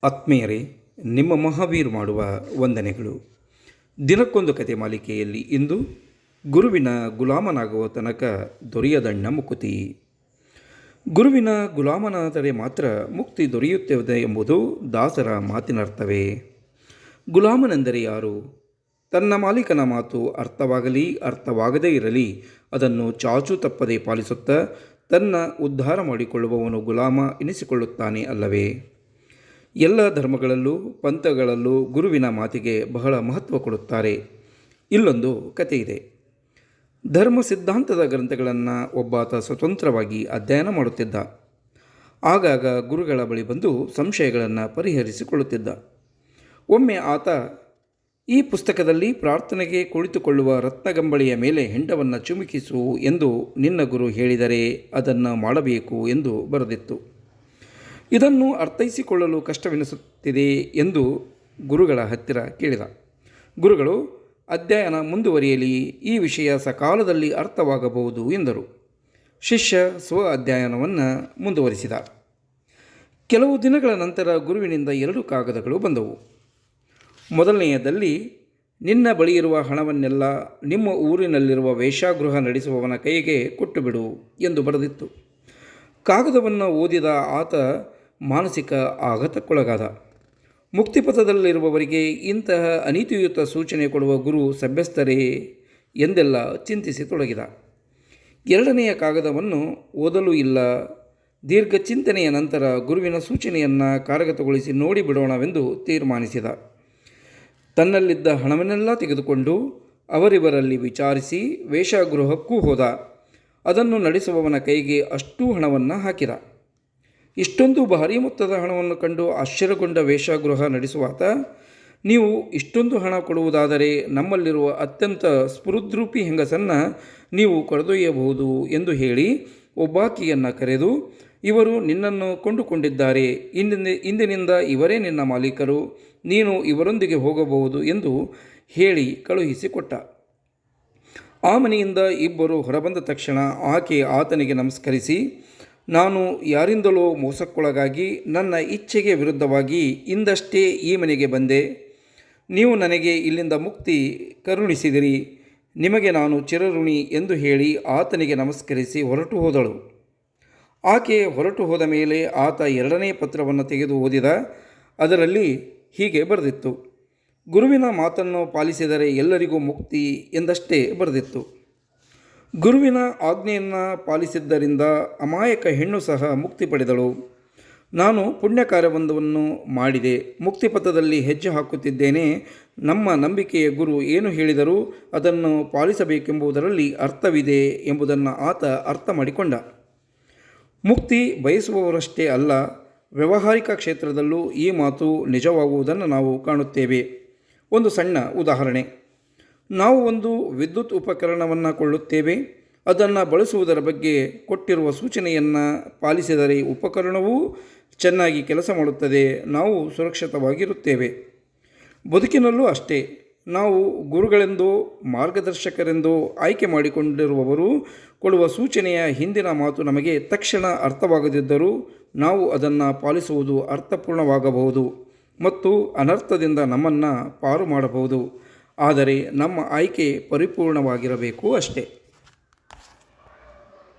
ಆತ್ಮೀಯರೇ, ನಿಮ್ಮ ಮಹಾವೀರ್ ಮಾಡುವ ವಂದನೆಗಳು. ದಿನಕ್ಕೊಂದು ಕತೆ ಮಾಲಿಕೆಯಲ್ಲಿ ಇಂದು ಗುರುವಿನ ಗುಲಾಮನಾಗುವ ತನಕ ದೊರೆಯದಣ್ಣ ಮುಕುತಿ. ಗುರುವಿನ ಗುಲಾಮನಾದರೆ ಮಾತ್ರ ಮುಕ್ತಿ ದೊರೆಯುತ್ತದೆ ಎಂಬುದು ದಾಸರ ಮಾತಿನರ್ಥವೇ. ಗುಲಾಮನೆಂದರೆ ಯಾರು? ತನ್ನ ಮಾಲೀಕನ ಮಾತು ಅರ್ಥವಾಗಲಿ ಅರ್ಥವಾಗದೇ ಇರಲಿ ಅದನ್ನು ಚಾಚು ತಪ್ಪದೆ ಪಾಲಿಸುತ್ತಾ ತನ್ನ ಉದ್ಧಾರ ಮಾಡಿಕೊಳ್ಳುವವನು ಗುಲಾಮ ಎನಿಸಿಕೊಳ್ಳುತ್ತಾನೆ ಅಲ್ಲವೇ? ಎಲ್ಲ ಧರ್ಮಗಳಲ್ಲೂ ಪಂಥಗಳಲ್ಲೂ ಗುರುವಿನ ಮಾತಿಗೆ ಬಹಳ ಮಹತ್ವ ಕೊಡುತ್ತಾರೆ. ಇಲ್ಲೊಂದು ಕತೆ ಇದೆ. ಧರ್ಮ ಸಿದ್ಧಾಂತದ ಗ್ರಂಥಗಳನ್ನು ಒಬ್ಬಾತ ಸ್ವತಂತ್ರವಾಗಿ ಅಧ್ಯಯನ ಮಾಡುತ್ತಿದ್ದ. ಆಗಾಗ ಗುರುಗಳ ಬಳಿ ಬಂದು ಸಂಶಯಗಳನ್ನು ಪರಿಹರಿಸಿಕೊಳ್ಳುತ್ತಿದ್ದ. ಒಮ್ಮೆ ಆತ, ಈ ಪುಸ್ತಕದಲ್ಲಿ ಪ್ರಾರ್ಥನೆಗೆ ಕುಳಿತುಕೊಳ್ಳುವ ರತ್ನಗಂಬಳಿಯ ಮೇಲೆ ಹೆಂಡವನ್ನು ಚಿಮುಕಿಸು ಎಂದು ನಿನ್ನ ಗುರು ಹೇಳಿದರೆ ಅದನ್ನು ಮಾಡಬೇಕು ಎಂದು ಬರೆದಿತ್ತು. ಇದನ್ನು ಅರ್ಥೈಸಿಕೊಳ್ಳಲು ಕಷ್ಟವೆನಿಸುತ್ತಿದೆ ಎಂದು ಗುರುಗಳ ಹತ್ತಿರ ಕೇಳಿದ. ಗುರುಗಳು, ಅಧ್ಯಯನ ಮುಂದುವರಿಯಲಿ, ಈ ವಿಷಯ ಸಕಾಲದಲ್ಲಿ ಅರ್ಥವಾಗಬಹುದು ಎಂದರು. ಶಿಷ್ಯ ಸ್ವ ಅಧ್ಯಯನವನ್ನು ಮುಂದುವರಿಸಿದ. ಕೆಲವು ದಿನಗಳ ನಂತರ ಗುರುವಿನಿಂದ 2 ಕಾಗದಗಳು ಬಂದವು. ಮೊದಲನೆಯದಲ್ಲಿ, ನಿನ್ನ ಬಳಿ ಇರುವ ಹಣವನ್ನೆಲ್ಲ ನಿಮ್ಮ ಊರಿನಲ್ಲಿರುವ ವೇಶ್ಯಾಗೃಹ ನಡೆಸುವವನ ಕೈಗೆ ಕೊಟ್ಟುಬಿಡು ಎಂದು ಬರೆದಿತ್ತು. ಕಾಗದವನ್ನು ಓದಿದ ಆತ ಮಾನಸಿಕ ಆಘಾತಕ್ಕೊಳಗಾದ. ಮುಕ್ತಿಪಥದಲ್ಲಿರುವವರಿಗೆ ಇಂತಹ ಅನೀತಿಯುತ ಸೂಚನೆ ಕೊಡುವ ಗುರು ಸಭ್ಯಸ್ಥರೇ ಎಂದೆಲ್ಲ ಚಿಂತಿಸತೊಡಗಿದ. 2ನೆಯ ಕಾಗದವನ್ನು ಓದಲೂ ಇಲ್ಲ. ದೀರ್ಘ ಚಿಂತನೆಯ ನಂತರ ಗುರುವಿನ ಸೂಚನೆಯನ್ನು ಕಾರ್ಯಗತಗೊಳಿಸಿ ನೋಡಿಬಿಡೋಣವೆಂದು ತೀರ್ಮಾನಿಸಿದ. ತನ್ನಲ್ಲಿದ್ದ ಹಣವನ್ನೆಲ್ಲ ತೆಗೆದುಕೊಂಡು ಅವರಿವರಲ್ಲಿ ವಿಚಾರಿಸಿ ವೇಶ್ಯಾಗೃಹಕ್ಕೂ ಹೋದ. ಅದನ್ನು ನಡೆಸುವವನ ಕೈಗೆ ಅಷ್ಟೂ ಹಣವನ್ನು ಹಾಕಿದ. ಇಷ್ಟೊಂದು ಭಾರೀ ಮೊತ್ತದ ಹಣವನ್ನು ಕಂಡು ಆಶ್ಚರ್ಯಗೊಂಡ ವೇಶ್ಯಾಗೃಹ ನಡೆಸುವಾತ, ನೀವು ಇಷ್ಟೊಂದು ಹಣ ಕೊಡುವುದಾದರೆ ನಮ್ಮಲ್ಲಿರುವ ಅತ್ಯಂತ ಸ್ಫುರುದ್ರೂಪಿ ಹೆಂಗಸನ್ನು ನೀವು ಕರೆದೊಯ್ಯಬಹುದು ಎಂದು ಹೇಳಿ ಒಬ್ಬಾಕಿಯನ್ನು ಕರೆದು, ಇವರು ನಿನ್ನನ್ನು ಕೊಂಡುಕೊಂಡಿದ್ದಾರೆ, ಇಂದಿನಿಂದ ಇವರೇ ನಿನ್ನ ಮಾಲೀಕರು, ನೀನು ಇವರೊಂದಿಗೆ ಹೋಗಬಹುದು ಎಂದು ಹೇಳಿ ಕಳುಹಿಸಿಕೊಟ್ಟ. ಆ ಮನೆಯಿಂದ ಇಬ್ಬರು ಹೊರಬಂದ ತಕ್ಷಣ ಆಕೆ ಆತನಿಗೆ ನಮಸ್ಕರಿಸಿ, ನಾನು ಯಾರಿಂದಲೋ ಮೋಸಕ್ಕೊಳಗಾಗಿ ನನ್ನ ಇಚ್ಛೆಗೆ ವಿರುದ್ಧವಾಗಿ ಇಂದಷ್ಟೇ ಈ ಮನೆಗೆ ಬಂದೆ. ನೀವು ನನಗೆ ಇಲ್ಲಿಂದ ಮುಕ್ತಿ ಕರುಣಿಸಿದಿರಿ, ನಿಮಗೆ ನಾನು ಚಿರಋಣಿ ಎಂದು ಹೇಳಿ ಆತನಿಗೆ ನಮಸ್ಕರಿಸಿ ಹೊರಟು ಹೋದಳು. ಆಕೆ ಹೊರಟು ಹೋದ ಮೇಲೆ ಆತ 2ನೇ ಪತ್ರವನ್ನು ತೆಗೆದು ಓದಿದ. ಅದರಲ್ಲಿ ಹೀಗೆ ಬರೆದಿತ್ತು: ಗುರುವಿನ ಮಾತನ್ನು ಪಾಲಿಸಿದರೆ ಎಲ್ಲರಿಗೂ ಮುಕ್ತಿ ಎಂದಷ್ಟೇ ಬರೆದಿತ್ತು. ಗುರುವಿನ ಆಜ್ಞೆಯನ್ನು ಪಾಲಿಸಿದ್ದರಿಂದ ಅಮಾಯಕ ಹೆಣ್ಣು ಸಹ ಮುಕ್ತಿ ಪಡೆದಳು. ನಾನು ಪುಣ್ಯ ಕಾರ್ಯವೊಂದನ್ನು ಮಾಡಿದೆ, ಮುಕ್ತಿಪಥದಲ್ಲಿ ಹೆಜ್ಜೆ ಹಾಕುತ್ತಿದ್ದೇನೆ. ನಮ್ಮ ನಂಬಿಕೆಯ ಗುರು ಏನು ಹೇಳಿದರೂ ಅದನ್ನು ಪಾಲಿಸಬೇಕೆಂಬುದರಲ್ಲಿ ಅರ್ಥವಿದೆ ಎಂಬುದನ್ನು ಆತ ಅರ್ಥ ಮಾಡಿಕೊಂಡ. ಮುಕ್ತಿ ಬಯಸುವವರಷ್ಟೇ ಅಲ್ಲ, ವ್ಯಾವಹಾರಿಕ ಕ್ಷೇತ್ರದಲ್ಲೂ ಈ ಮಾತು ನಿಜವಾಗುವುದನ್ನು ನಾವು ಕಾಣುತ್ತೇವೆ. ಒಂದು ಸಣ್ಣ ಉದಾಹರಣೆ. ನಾವು ಒಂದು ವಿದ್ಯುತ್ ಉಪಕರಣವನ್ನು ಕೊಳ್ಳುತ್ತೇವೆ. ಅದನ್ನು ಬಳಸುವುದರ ಬಗ್ಗೆ ಕೊಟ್ಟಿರುವ ಸೂಚನೆಯನ್ನು ಪಾಲಿಸಿದರೆ ಉಪಕರಣವೂ ಚೆನ್ನಾಗಿ ಕೆಲಸ ಮಾಡುತ್ತದೆ, ನಾವು ಸುರಕ್ಷಿತವಾಗಿರುತ್ತೇವೆ. ಬದುಕಿನಲ್ಲೂ ಅಷ್ಟೇ. ನಾವು ಗುರುಗಳೆಂದೋ ಮಾರ್ಗದರ್ಶಕರೆಂದೋ ಆಯ್ಕೆ ಮಾಡಿಕೊಂಡಿರುವವರು ಕೊಡುವ ಸೂಚನೆಯ ಹಿಂದಿನ ಮಾತು ನಮಗೆ ತಕ್ಷಣ ಅರ್ಥವಾಗದಿದ್ದರೂ ನಾವು ಅದನ್ನು ಪಾಲಿಸುವುದು ಅರ್ಥಪೂರ್ಣವಾಗಬಹುದು ಮತ್ತು ಅನರ್ಥದಿಂದ ನಮ್ಮನ್ನು ಪಾರು ಮಾಡಬಹುದು. ಆದರೆ ನಮ್ಮ ಆಯ್ಕೆ ಪರಿಪೂರ್ಣವಾಗಿರಬೇಕು ಅಷ್ಟೇ.